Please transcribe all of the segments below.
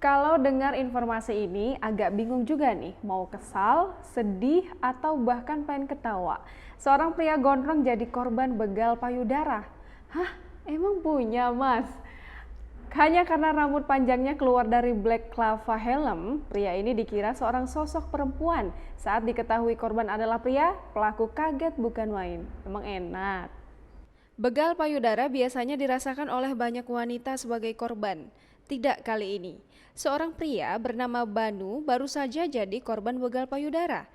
Kalau dengar informasi ini agak bingung juga nih, mau kesal, sedih, atau bahkan pengen ketawa. Seorang pria gondrong jadi korban begal payudara. Hah? Emang punya, Mas? Hanya karena rambut panjangnya keluar dari black clava helm, pria ini dikira seorang sosok perempuan. Saat diketahui korban adalah pria, pelaku kaget bukan main. Emang enak. Begal payudara biasanya dirasakan oleh banyak wanita sebagai korban. Tidak kali ini. Seorang pria bernama Banu baru saja jadi korban begal payudara.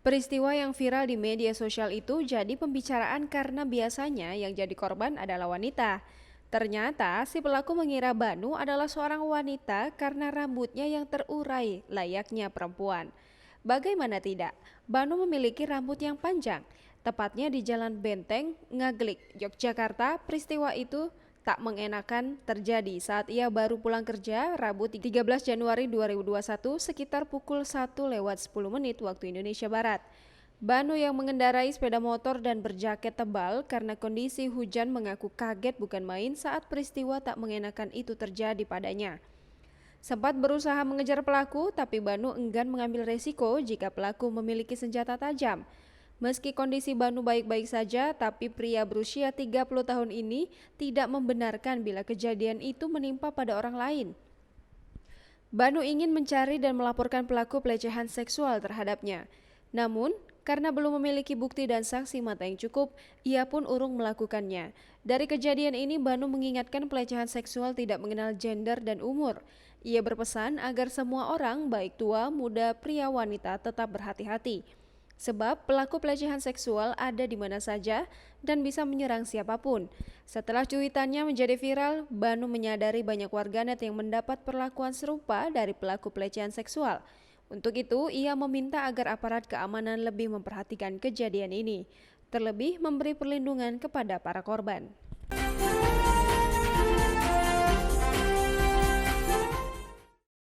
Peristiwa yang viral di media sosial itu jadi pembicaraan karena biasanya yang jadi korban adalah wanita. Ternyata si pelaku mengira Banu adalah seorang wanita karena rambutnya yang terurai layaknya perempuan. Bagaimana tidak, Banu memiliki rambut yang panjang. Tepatnya di Jalan Benteng, Ngaglik, Yogyakarta. Peristiwa itu tak mengenakan terjadi saat ia baru pulang kerja Rabu 13 Januari 2021 sekitar pukul 1:10 waktu Indonesia Barat. Banu yang mengendarai sepeda motor dan berjaket tebal karena kondisi hujan mengaku kaget bukan main saat peristiwa tak mengenakan itu terjadi padanya. Sempat berusaha mengejar pelaku, tapi Banu enggan mengambil resiko jika pelaku memiliki senjata tajam. Meski kondisi Banu baik-baik saja, tapi pria berusia 30 tahun ini tidak membenarkan bila kejadian itu menimpa pada orang lain. Banu ingin mencari dan melaporkan pelaku pelecehan seksual terhadapnya. Namun, karena belum memiliki bukti dan saksi mata yang cukup, ia pun urung melakukannya. Dari kejadian ini, Banu mengingatkan pelecehan seksual tidak mengenal gender dan umur. Ia berpesan agar semua orang, baik tua, muda, pria, wanita, tetap berhati-hati. Sebab pelaku pelecehan seksual ada di mana saja dan bisa menyerang siapapun. Setelah cuitannya menjadi viral, Banu menyadari banyak warganet yang mendapat perlakuan serupa dari pelaku pelecehan seksual. Untuk itu, ia meminta agar aparat keamanan lebih memperhatikan kejadian ini, terlebih memberi perlindungan kepada para korban.